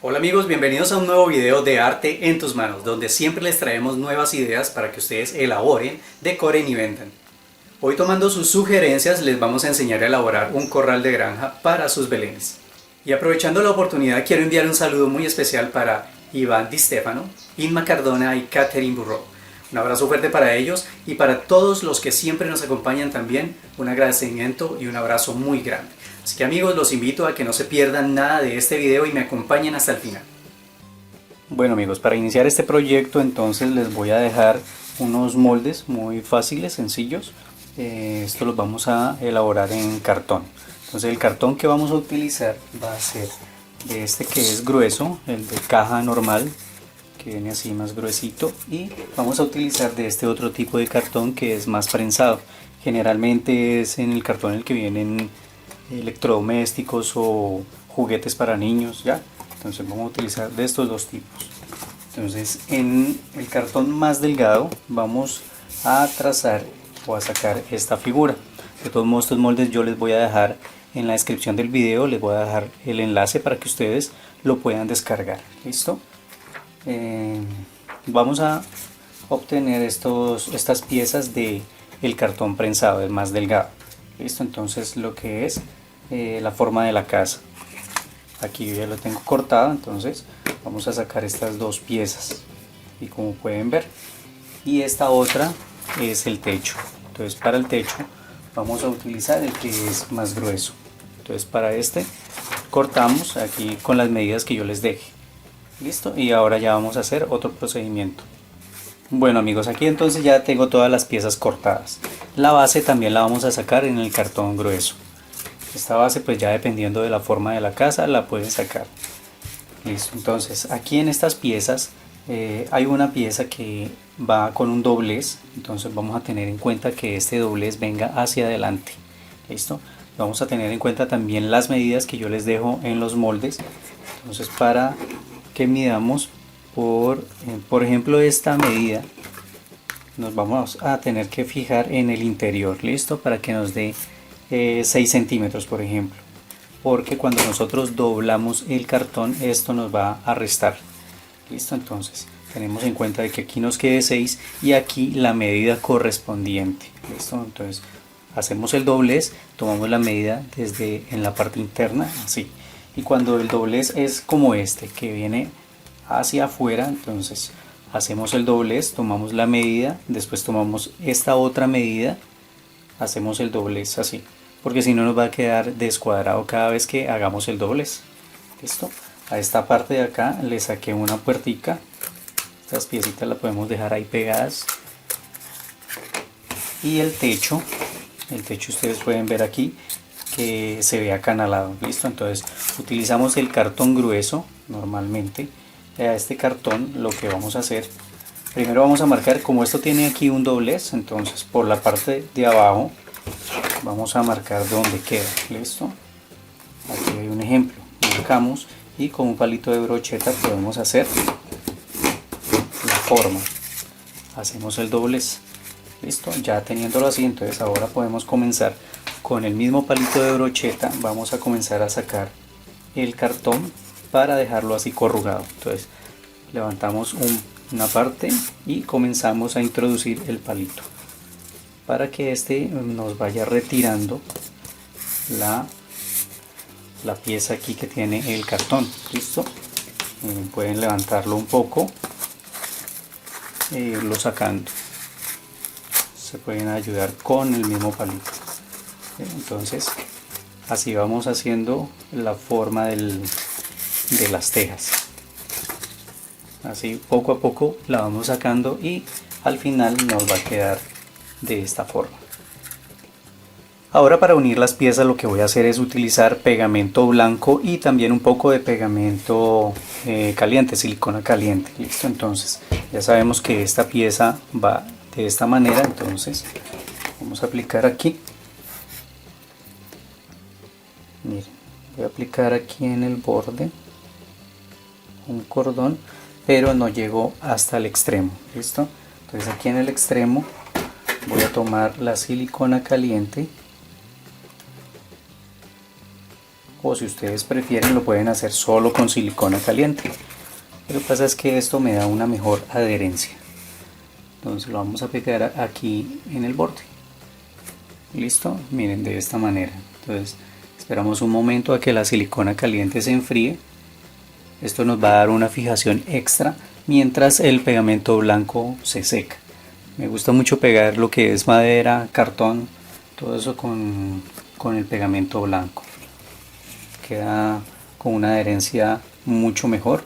Hola amigos, bienvenidos a un nuevo video de Arte en tus manos, donde siempre les traemos nuevas ideas para que ustedes elaboren, decoren y vendan. Hoy, tomando sus sugerencias, les vamos a enseñar a elaborar un corral de granja para sus belenes. Y aprovechando la oportunidad, quiero enviar un saludo muy especial para Iván Di Stefano, Inma Cardona y Catherine Burro. Un abrazo fuerte para ellos y para todos los que siempre nos acompañan también, un agradecimiento y un abrazo muy grande. Así que amigos, los invito a que no se pierdan nada de este video y me acompañen hasta el final. Bueno amigos, para iniciar este proyecto entonces les voy a dejar unos moldes muy fáciles, sencillos. Esto los vamos a elaborar en cartón. Entonces el cartón que vamos a utilizar va a ser de este que es grueso, el de caja normal, que viene así más gruesito, y vamos a utilizar de este otro tipo de cartón que es más prensado. Generalmente es en el cartón en el que vienen electrodomésticos o juguetes para niños, ¿ya? Entonces vamos a utilizar de estos dos tipos. Entonces en el cartón más delgado vamos a trazar o a sacar esta figura. De todos modos, estos moldes yo les voy a dejar en la descripción del video, les voy a dejar el enlace para que ustedes lo puedan descargar. ¿Listo? Vamos a obtener estas piezas de el cartón prensado, el más delgado. ¿Listo? Entonces lo que es la forma de la casa. Aquí yo ya lo tengo cortado, entonces vamos a sacar estas dos piezas. Y como pueden ver, y esta otra es el techo. Entonces para el techo vamos a utilizar el que es más grueso. Entonces para este cortamos aquí con las medidas que yo les deje. Listo, y ahora ya vamos a hacer otro procedimiento. Bueno amigos, aquí entonces ya tengo todas las piezas cortadas. La base también la vamos a sacar en el cartón grueso. Esta base, pues ya dependiendo de la forma de la casa, la pueden sacar. Listo, entonces aquí en estas piezas hay una pieza que va con un doblez. Entonces vamos a tener en cuenta que este doblez venga hacia adelante. Listo, vamos a tener en cuenta también las medidas que yo les dejo en los moldes. Entonces para que midamos por ejemplo esta medida, nos vamos a tener que fijar en el interior, listo, para que nos dé 6 centímetros por ejemplo, porque cuando nosotros doblamos el cartón esto nos va a restar. Listo, entonces tenemos en cuenta de que aquí nos quede 6 y aquí la medida correspondiente. Listo, entonces hacemos el doblez, tomamos la medida desde en la parte interna, así, y cuando el doblez es como este que viene hacia afuera, entonces hacemos el doblez, tomamos la medida, después tomamos esta otra medida, hacemos el doblez así, porque si no nos va a quedar descuadrado cada vez que hagamos el doblez. Listo, a esta parte de acá le saqué una puertica, estas piecitas las podemos dejar ahí pegadas, y el techo ustedes pueden ver aquí que se ve acanalado. Listo, entonces utilizamos el cartón grueso normalmente. A este cartón lo que vamos a hacer, primero vamos a marcar, como esto tiene aquí un doblez, entonces por la parte de abajo vamos a marcar donde queda. Listo, aquí hay un ejemplo, marcamos y con un palito de brocheta podemos hacer la forma, hacemos el doblez. Listo, ya teniéndolo así, entonces ahora podemos comenzar con el mismo palito de brocheta, vamos a comenzar a sacar el cartón para dejarlo así corrugado. Entonces levantamos una parte y comenzamos a introducir el palito para que este nos vaya retirando la pieza aquí que tiene el cartón. Listo, pueden levantarlo un poco e irlo sacando, se pueden ayudar con el mismo palito. Entonces así vamos haciendo la forma de las tejas, así poco a poco la vamos sacando y al final nos va a quedar de esta forma. Ahora para unir las piezas lo que voy a hacer es utilizar pegamento blanco y también un poco de pegamento caliente, silicona caliente. Listo, entonces ya sabemos que esta pieza va de esta manera, entonces vamos a aplicar aquí. Miren, voy a aplicar aquí en el borde un cordón, pero no llego hasta el extremo. Listo, entonces aquí en el extremo voy a tomar la silicona caliente o si ustedes prefieren lo pueden hacer solo con silicona caliente. Lo que pasa es que esto me da una mejor adherencia. Entonces lo vamos a pegar aquí en el borde. Listo, miren, de esta manera. Entonces esperamos un momento a que la silicona caliente se enfríe. Esto nos va a dar una fijación extra mientras el pegamento blanco se seca. Me gusta mucho pegar lo que es madera, cartón, todo eso con el pegamento blanco. Queda con una adherencia mucho mejor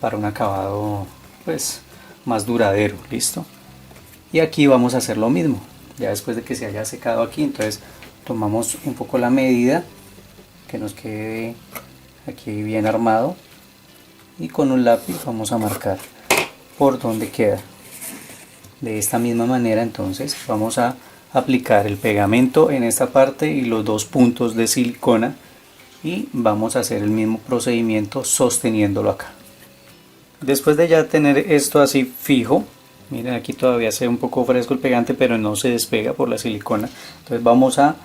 para un acabado pues más duradero. Listo. Y aquí vamos a hacer lo mismo. Ya después de que se haya secado aquí, entonces tomamos un poco la medida que nos quede aquí bien armado y con un lápiz vamos a marcar por donde queda. De esta misma manera entonces vamos a aplicar el pegamento en esta parte y los dos puntos de silicona y vamos a hacer el mismo procedimiento sosteniéndolo acá. Después de ya tener esto así fijo, miren, aquí todavía se ve un poco fresco el pegante, pero no se despega por la silicona. Entonces vamos a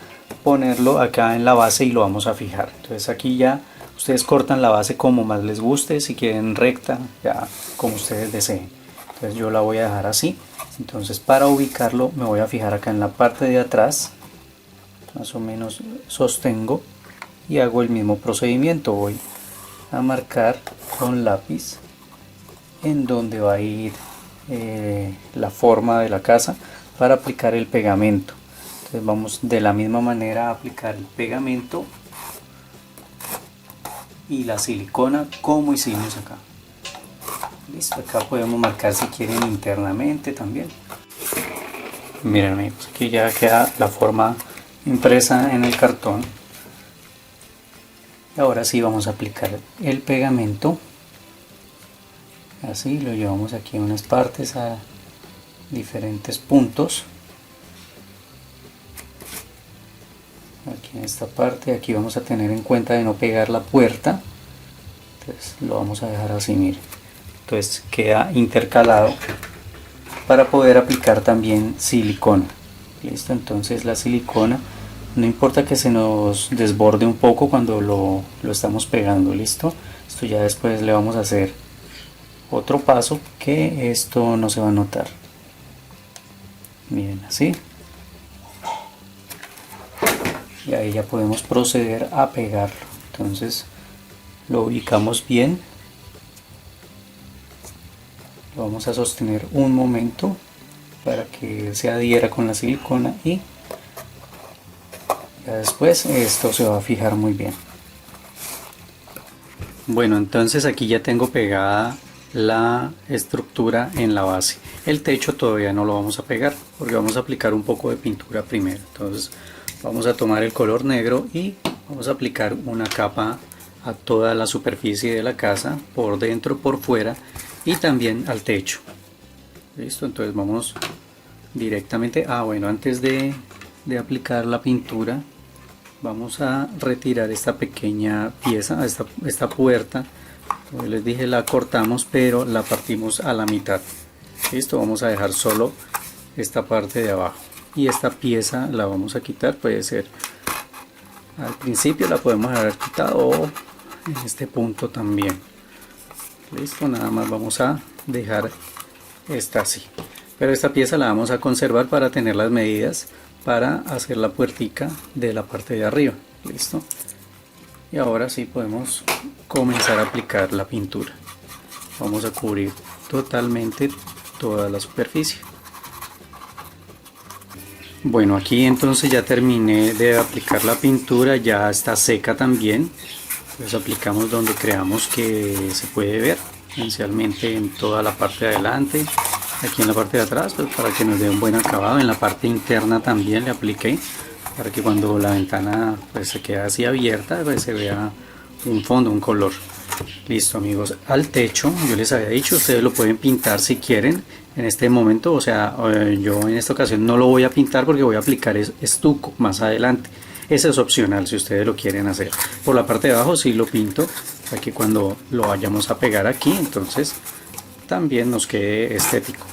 ponerlo acá en la base y lo vamos a fijar. Entonces aquí ya ustedes cortan la base como más les guste, si quieren recta, ya como ustedes deseen. Entonces yo la voy a dejar así. Entonces para ubicarlo me voy a fijar acá en la parte de atrás, más o menos sostengo y hago el mismo procedimiento. Voy a marcar con lápiz en donde va a ir la forma de la casa para aplicar el pegamento. Entonces vamos de la misma manera a aplicar el pegamento y la silicona como hicimos acá. Listo, acá podemos marcar si quieren internamente también. Miren amigos, aquí ya queda la forma impresa en el cartón. Y ahora sí vamos a aplicar el pegamento. Así lo llevamos aquí en unas partes a diferentes puntos. Aquí en esta parte, aquí vamos a tener en cuenta de no pegar la puerta. Entonces lo vamos a dejar así, miren. Entonces queda intercalado para poder aplicar también silicona. Listo, entonces la silicona, no importa que se nos desborde un poco cuando lo estamos pegando. Listo, esto ya después le vamos a hacer otro paso que esto no se va a notar. Miren, así. Y ahí ya podemos proceder a pegarlo. Entonces lo ubicamos bien, lo vamos a sostener un momento para que se adhiera con la silicona y ya después esto se va a fijar muy bien. Bueno, entonces aquí ya tengo pegada la estructura en la base. El techo todavía no lo vamos a pegar porque vamos a aplicar un poco de pintura primero. Entonces vamos a tomar el color negro y vamos a aplicar una capa a toda la superficie de la casa, por dentro, por fuera y también al techo. Listo, entonces vamos directamente. Bueno, antes de aplicar la pintura vamos a retirar esta pequeña pieza, esta puerta. Como les dije, la cortamos pero la partimos a la mitad. Listo, vamos a dejar solo esta parte de abajo y esta pieza la vamos a quitar. Puede ser al principio, la podemos haber quitado, o en este punto también. Listo, nada más vamos a dejar esta así, pero esta pieza la vamos a conservar para tener las medidas para hacer la puertica de la parte de arriba. Listo, y ahora sí podemos comenzar a aplicar la pintura. Vamos a cubrir totalmente toda la superficie. Bueno, aquí entonces ya terminé de aplicar la pintura, ya está seca también. Entonces aplicamos donde creamos que se puede ver, inicialmente en toda la parte de adelante, aquí en la parte de atrás, pues para que nos dé un buen acabado. En la parte interna también le apliqué para que cuando la ventana pues se queda así abierta, pues se vea un fondo, un color. Listo amigos, al techo yo les había dicho, ustedes lo pueden pintar si quieren en este momento. O sea, yo en esta ocasión no lo voy a pintar porque voy a aplicar estuco más adelante. Ese es opcional si ustedes lo quieren hacer. Por la parte de abajo sí lo pinto para que cuando lo vayamos a pegar aquí entonces también nos quede estético.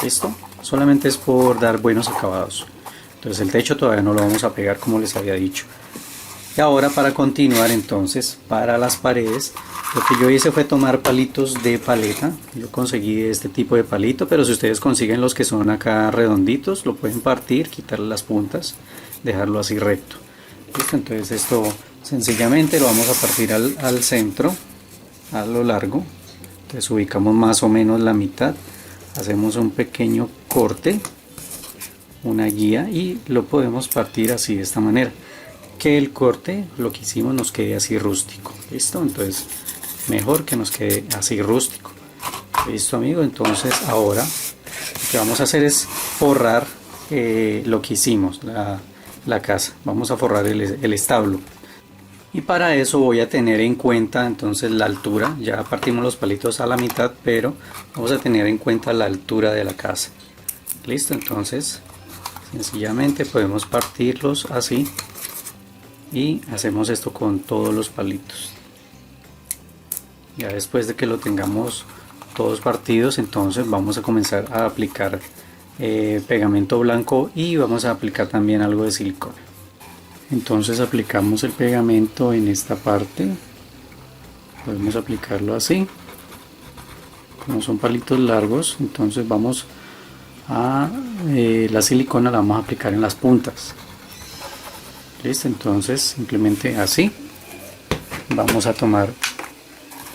Listo, solamente es por dar buenos acabados. Entonces el techo todavía no lo vamos a pegar como les había dicho. Y ahora para continuar entonces para las paredes, lo que yo hice fue tomar palitos de paleta. Yo conseguí este tipo de palito, pero si ustedes consiguen los que son acá redonditos, lo pueden partir, quitarle las puntas, dejarlo así recto. ¿Listo? Entonces esto sencillamente lo vamos a partir al centro, a lo largo. Entonces ubicamos más o menos la mitad, hacemos un pequeño corte, una guía, y lo podemos partir así de esta manera, que el corte, lo que hicimos, nos quede así rústico. Listo, entonces mejor que nos quede así rústico. Listo, amigo. Entonces ahora lo que vamos a hacer es forrar lo que hicimos, la casa. Vamos a forrar el establo, y para eso voy a tener en cuenta entonces la altura. Ya partimos los palitos a la mitad, pero vamos a tener en cuenta la altura de la casa. Listo, entonces sencillamente podemos partirlos así, y hacemos esto con todos los palitos. Ya después de que lo tengamos todos partidos, entonces vamos a comenzar a aplicar pegamento blanco, y vamos a aplicar también algo de silicona. Entonces aplicamos el pegamento en esta parte, podemos aplicarlo así. Como son palitos largos, entonces vamos a la silicona la vamos a aplicar en las puntas. Listo, entonces simplemente así vamos a tomar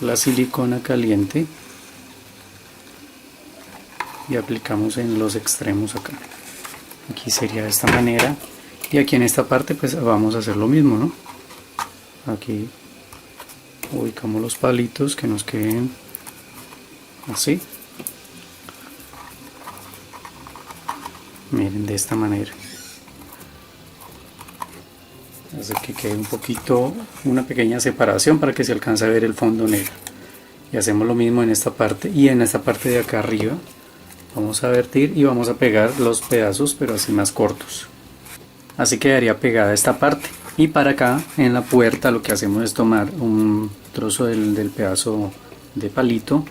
la silicona caliente y aplicamos en los extremos acá. Aquí sería de esta manera, y aquí en esta parte pues vamos a hacer lo mismo, ¿no? Aquí ubicamos los palitos que nos queden así, miren, de esta manera. Hace que quede un poquito, una pequeña separación para que se alcance a ver el fondo negro. Y hacemos lo mismo en esta parte, y en esta parte de acá arriba vamos a vertir y vamos a pegar los pedazos, pero así más cortos. Así quedaría pegada esta parte. Y para acá en la puerta lo que hacemos es tomar un trozo del pedazo de palito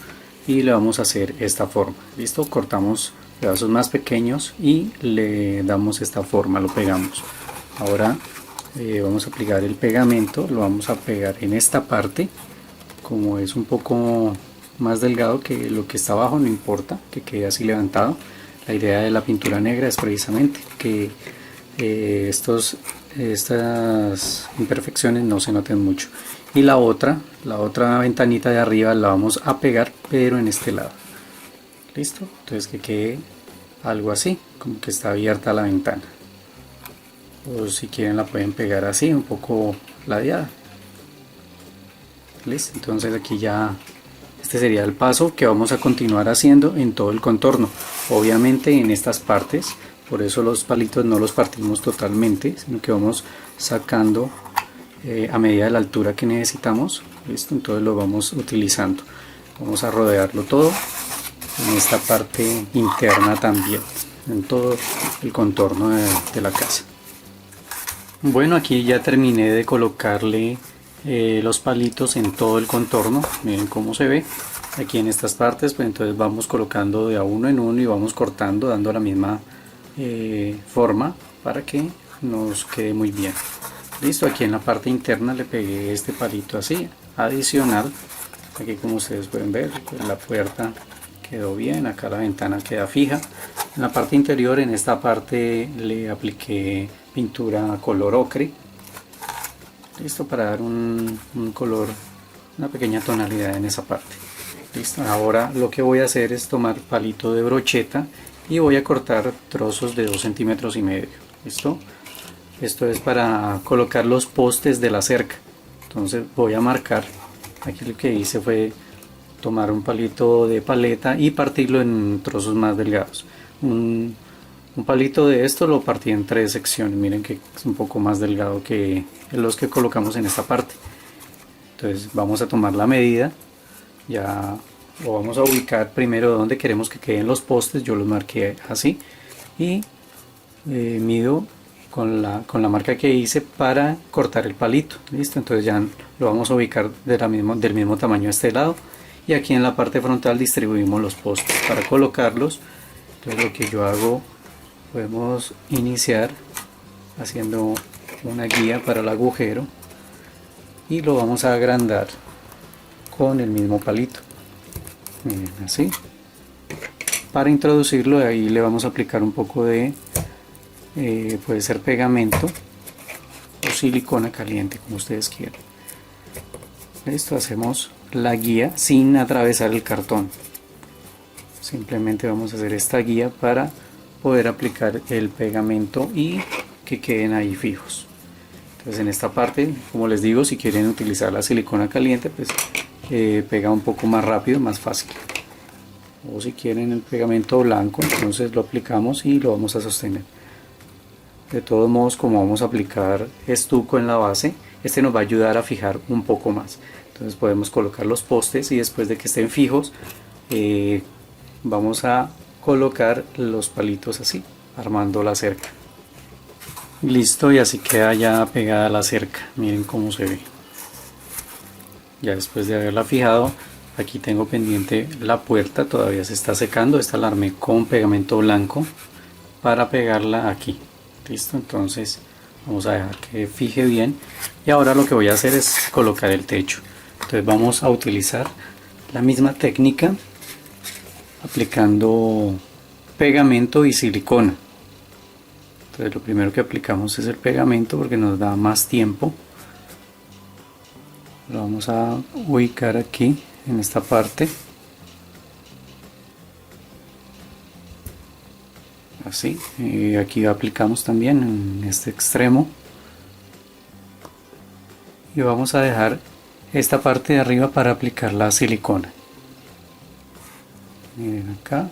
y le vamos a hacer esta forma. Listo, cortamos pedazos más pequeños y le damos esta forma, lo pegamos. Ahora vamos a aplicar el pegamento, lo vamos a pegar en esta parte. Como es un poco más delgado que lo que está abajo, no importa que quede así levantado. La idea de la pintura negra es precisamente que estas imperfecciones no se noten mucho. Y la otra ventanita de arriba la vamos a pegar, pero en este lado. Listo, entonces que quede algo así, como que está abierta la ventana. O si quieren la pueden pegar así, un poco ladeada. Listo, entonces aquí ya este sería el paso que vamos a continuar haciendo en todo el contorno. Obviamente en estas partes, por eso los palitos no los partimos totalmente, sino que vamos sacando a medida de la altura que necesitamos. Listo, entonces lo vamos utilizando. Vamos a rodearlo todo en esta parte interna también, en todo el contorno de la casa. Bueno, aquí ya terminé de colocarle los palitos en todo el contorno. Miren cómo se ve aquí en estas partes. Pues entonces vamos colocando de a uno en uno y vamos cortando, dando la misma forma para que nos quede muy bien. Listo, aquí en la parte interna le pegué este palito así adicional. Aquí, como ustedes pueden ver, pues la puerta quedó bien, acá la ventana queda fija. En la parte interior, en esta parte, le apliqué pintura color ocre. Listo, para dar un color, una pequeña tonalidad en esa parte. Listo, ahora lo que voy a hacer es tomar palito de brocheta y voy a cortar trozos de 2,5 centímetros. Listo, esto es para colocar los postes de la cerca. Entonces voy a marcar. Aquí lo que hice fue tomar un palito de paleta y partirlo en trozos más delgados. Un palito de esto lo partí en 3 secciones. Miren que es un poco más delgado que los que colocamos en esta parte. Entonces vamos a tomar la medida. Ya lo vamos a ubicar primero donde queremos que queden los postes. Yo los marqué así y mido con la marca que hice para cortar el palito. Listo, entonces ya lo vamos a ubicar del mismo tamaño a este lado, y aquí en la parte frontal distribuimos los postes para colocarlos. Entonces lo que yo hago, podemos iniciar haciendo una guía para el agujero. y lo vamos a agrandar con el mismo palito. Miren, así. Para introducirlo, ahí le vamos a aplicar un poco de puede ser pegamento o silicona caliente, como ustedes quieran. Listo, hacemos la guía sin atravesar el cartón. Simplemente vamos a hacer esta guía para poder aplicar el pegamento y que queden ahí fijos. Entonces en esta parte, como les digo, si quieren utilizar la silicona caliente, pues pega un poco más rápido, más fácil. O si quieren el pegamento blanco, entonces lo aplicamos y lo vamos a sostener. De todos modos, como vamos a aplicar estuco en la base, este nos va a ayudar a fijar un poco más. Entonces podemos colocar los postes y después de que estén fijos, vamos a colocar los palitos así, armando la cerca. Listo, y así queda ya pegada la cerca. Miren cómo se ve. Ya después de haberla fijado, aquí tengo pendiente la puerta, todavía se está secando. Esta la armé con pegamento blanco para pegarla aquí. Listo, entonces vamos a dejar que fije bien. Y ahora lo que voy a hacer es colocar el techo. Entonces vamos a utilizar la misma técnica aplicando pegamento y silicona. Entonces lo primero que aplicamos es el pegamento porque nos da más tiempo. Lo vamos a ubicar aquí en esta parte. Así, y aquí aplicamos también en este extremo. Y vamos a dejar esta parte de arriba para aplicar la silicona. Miren acá.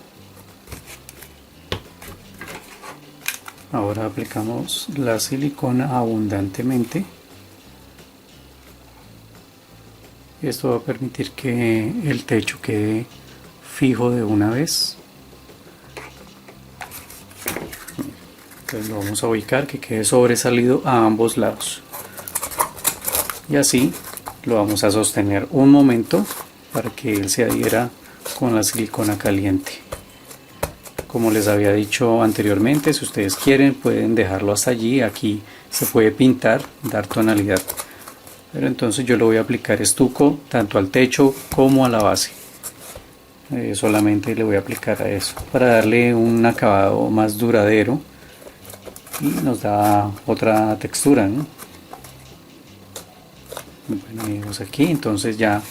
Ahora aplicamos la silicona abundantemente. Esto va a permitir que el techo quede fijo de una vez. Entonces lo vamos a ubicar que quede sobresalido a ambos lados. Y así lo vamos a sostener un momento para que él se adhiera con la silicona caliente. Como les había dicho anteriormente, si ustedes quieren pueden dejarlo hasta allí. Aquí se puede pintar, dar tonalidad. Pero entonces yo le voy a aplicar estuco tanto al techo como a la base. Solamente le voy a aplicar a eso para darle un acabado más duradero y nos da otra textura, ¿no? Bueno, amigos, aquí entonces ya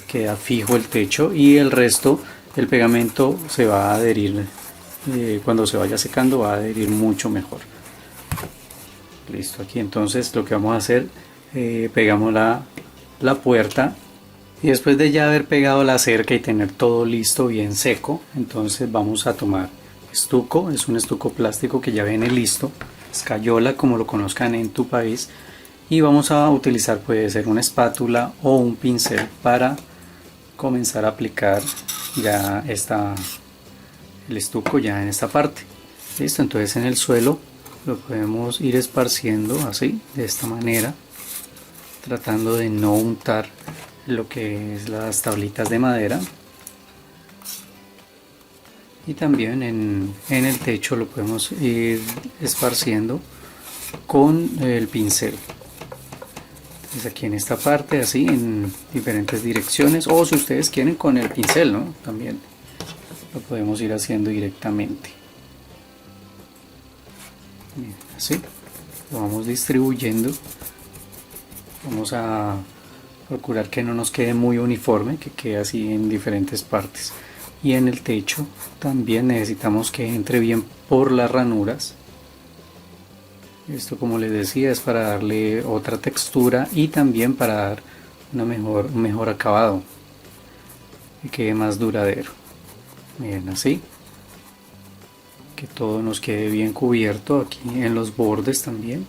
queda fijo el techo y el resto, el pegamento se va a adherir, cuando se vaya secando va a adherir mucho mejor. Listo, aquí entonces lo que vamos a hacer, pegamos la puerta y después de ya haber pegado la cerca y tener todo listo bien seco, entonces vamos a tomar estuco. Es un estuco plástico que ya viene listo, escayola como lo conozcan en tu país, y vamos a utilizar, puede ser una espátula o un pincel para comenzar a aplicar ya el estuco ya en esta parte. Listo, entonces en el suelo lo podemos ir esparciendo así, de esta manera, tratando de no untar lo que es las tablitas de madera. Y también en el techo lo podemos ir esparciendo con el pincel. Entonces aquí en esta parte, así en diferentes direcciones, o si ustedes quieren con el pincel, ¿no? También lo podemos ir haciendo directamente. Bien, así lo vamos distribuyendo. Vamos a procurar que no nos quede muy uniforme, que quede así en diferentes partes. Y en el techo también necesitamos que entre bien por las ranuras. Esto, como les decía, es para darle otra textura y también para dar un mejor acabado, que quede más duradero. Miren, así, que todo nos quede bien cubierto aquí en los bordes también.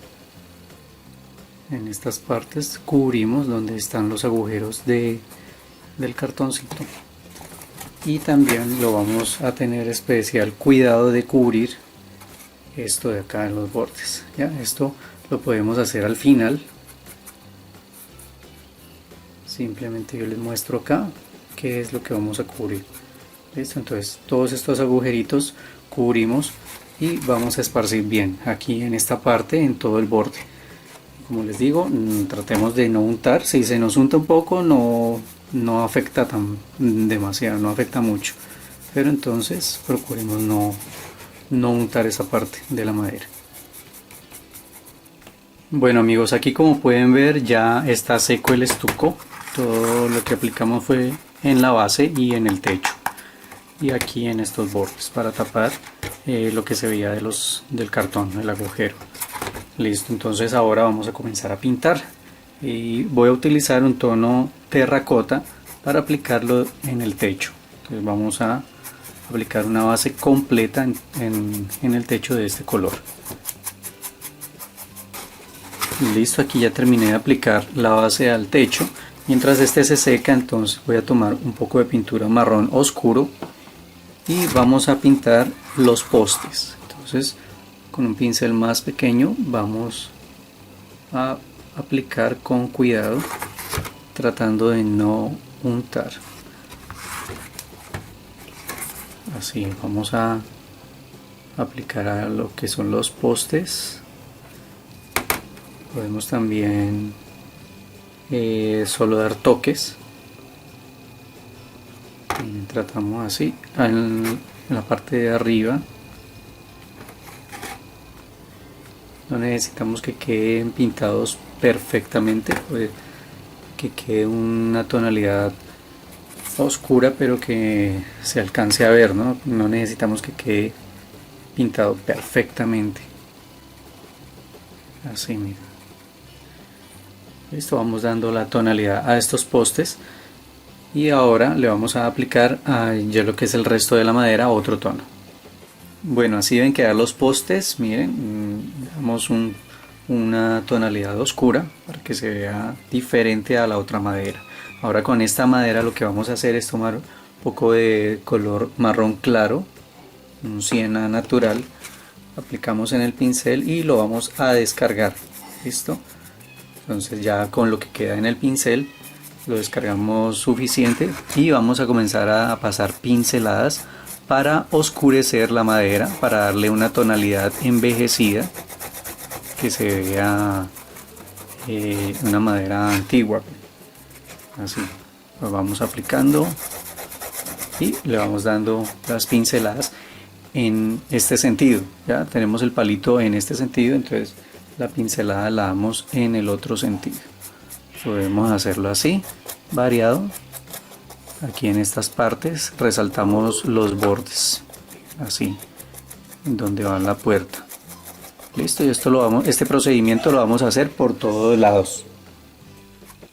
En estas partes cubrimos donde están los agujeros del cartoncito. Y también lo vamos a tener especial cuidado de cubrir esto de acá en los bordes. ¿Ya? Esto lo podemos hacer al final. Simplemente yo les muestro acá qué es lo que vamos a cubrir. ¿Listo? Entonces todos estos agujeritos cubrimos y vamos a esparcir bien aquí en esta parte, en todo el borde. Como les digo, tratemos de no untar. Si se nos unta un poco, no afecta demasiado, no afecta mucho. Pero entonces procuremos no untar esa parte de la madera. Bueno amigos, aquí como pueden ver ya está seco el estuco. Todo lo que aplicamos fue en la base y en el techo. Y aquí en estos bordes para tapar lo que se veía del cartón, el agujero. Listo, entonces ahora vamos a comenzar a pintar. Y voy a utilizar un tono terracota para aplicarlo en el techo. Entonces vamos a aplicar una base completa en el techo de este color. Listo, aquí ya terminé de aplicar la base al techo. Mientras este se seca, entonces voy a tomar un poco de pintura marrón oscuro y vamos a pintar los postes. Entonces con un pincel más pequeño vamos a aplicar con cuidado, tratando de no untar. Así vamos a aplicar a lo que son los postes. Podemos también solo dar toques. Y tratamos así en la parte de arriba. No necesitamos que queden pintados perfectamente, puede que quede una tonalidad oscura pero que se alcance a ver, no necesitamos que quede pintado perfectamente. Así, mira. Listo, vamos dando la tonalidad a estos postes y ahora le vamos a aplicar a ya lo que es el resto de la madera otro tono. Bueno, así deben quedar los postes, miren, damos una tonalidad oscura para que se vea diferente a la otra madera. Ahora con esta madera lo que vamos a hacer es tomar un poco de color marrón claro, un siena natural, aplicamos en el pincel y lo vamos a descargar. ¿Listo? Entonces ya con lo que queda en el pincel lo descargamos suficiente y vamos a comenzar a pasar pinceladas para oscurecer la madera, para darle una tonalidad envejecida, que se vea una madera antigua. Así lo vamos aplicando y le vamos dando las pinceladas en este sentido. Ya tenemos el palito en este sentido, entonces la pincelada la damos en el otro sentido. Podemos hacerlo así, variado. Aquí en estas partes resaltamos los bordes, así, donde va la puerta. Listo, y este procedimiento lo vamos a hacer por todos lados.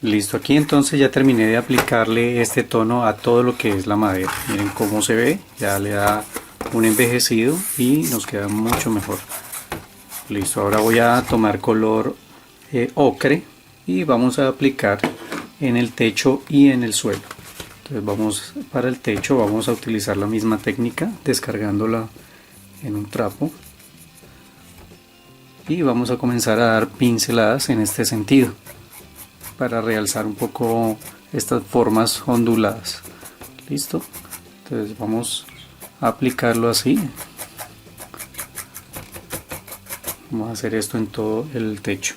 Listo, aquí entonces ya terminé de aplicarle este tono a todo lo que es la madera. Miren cómo se ve, ya le da un envejecido y nos queda mucho mejor. Listo, ahora voy a tomar color ocre y vamos a aplicar en el techo y en el suelo. Entonces para el techo vamos a utilizar la misma técnica, descargándola en un trapo y vamos a comenzar a dar pinceladas en este sentido para realzar un poco estas formas onduladas. Listo, entonces vamos a aplicarlo así. Vamos a hacer esto en todo el techo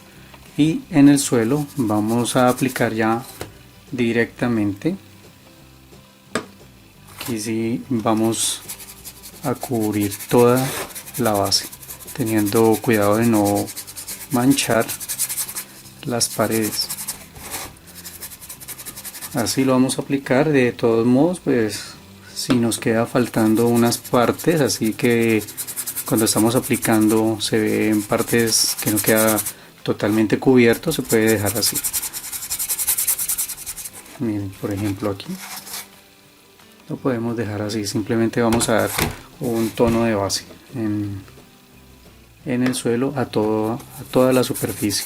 y en el suelo vamos a aplicar ya directamente. Aquí sí vamos a cubrir toda la base, teniendo cuidado de no manchar las paredes. Así lo vamos a aplicar. De todos modos, pues si nos queda faltando unas partes, así que cuando estamos aplicando se ven partes que no queda totalmente cubierto, se puede dejar así. Miren, por ejemplo aquí lo podemos dejar así. Simplemente vamos a dar un tono de base en el suelo a toda la superficie.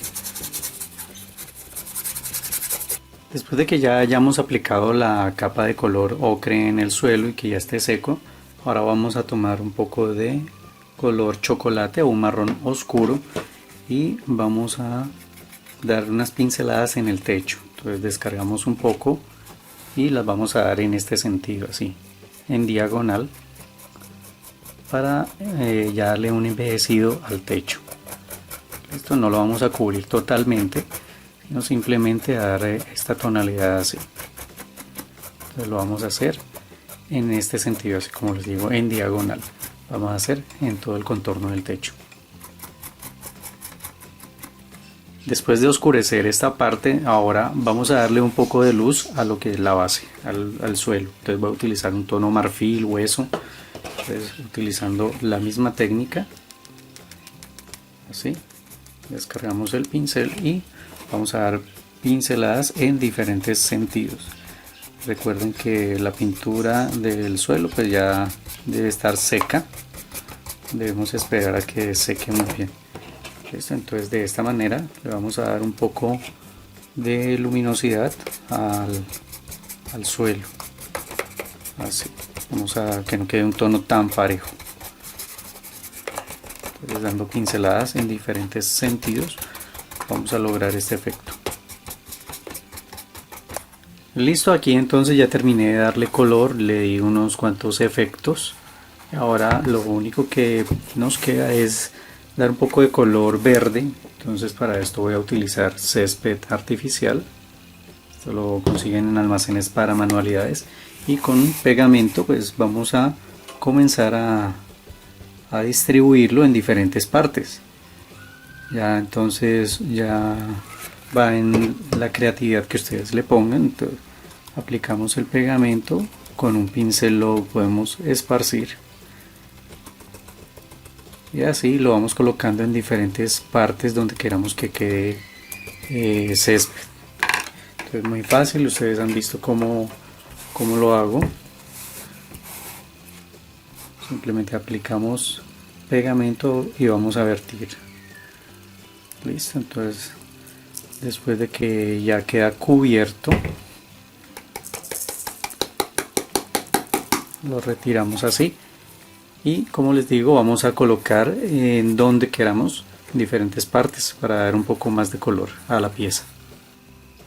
Después de que ya hayamos aplicado la capa de color ocre en el suelo y que ya esté seco, ahora vamos a tomar un poco de color chocolate o un marrón oscuro y vamos a dar unas pinceladas en el techo. Entonces descargamos un poco y las vamos a dar en este sentido, así, en diagonal, para ya darle un envejecido al techo. Esto no lo vamos a cubrir totalmente, sino simplemente a dar esta tonalidad así. Entonces lo vamos a hacer en este sentido, así como les digo, en diagonal. Vamos a hacer en todo el contorno del techo. Después de oscurecer esta parte, ahora vamos a darle un poco de luz a lo que es la base, al suelo. Entonces voy a utilizar un tono marfil, hueso. Entonces, utilizando la misma técnica, así, descargamos el pincel y vamos a dar pinceladas en diferentes sentidos. Recuerden que la pintura del suelo pues ya debe estar seca, debemos esperar a que seque muy bien. ¿Listo? Entonces de esta manera le vamos a dar un poco de luminosidad al suelo, así. Vamos a que no quede un tono tan parejo. Entonces, dando pinceladas en diferentes sentidos vamos a lograr este efecto. Listo, aquí entonces ya terminé de darle color, le di unos cuantos efectos. Ahora lo único que nos queda es dar un poco de color verde. Entonces para esto voy a utilizar césped artificial. Esto lo consiguen en almacenes para manualidades. Y con pegamento pues vamos a comenzar a distribuirlo en diferentes partes. Ya entonces ya va en la creatividad que ustedes le pongan. Entonces, aplicamos el pegamento, con un pincel lo podemos esparcir y así lo vamos colocando en diferentes partes donde queramos que quede césped. Entonces muy fácil, ustedes han visto cómo lo hago. Simplemente aplicamos pegamento y vamos a vertir. Listo, entonces después de que ya queda cubierto, lo retiramos así y como les digo vamos a colocar en donde queramos, en diferentes partes, para dar un poco más de color a la pieza.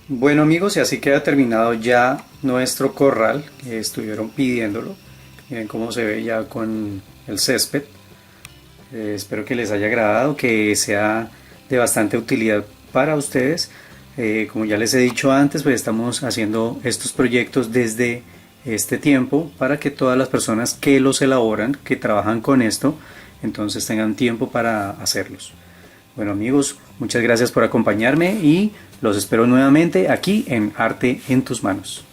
Bueno amigos, y así queda terminado ya nuestro corral, que estuvieron pidiéndolo. Miren cómo se ve ya con el césped. Espero que les haya agradado, que sea de bastante utilidad para ustedes. Como ya les he dicho antes, pues estamos haciendo estos proyectos desde este tiempo para que todas las personas que los elaboran, que trabajan con esto, entonces tengan tiempo para hacerlos. Bueno amigos, muchas gracias por acompañarme y los espero nuevamente aquí en Arte en tus Manos.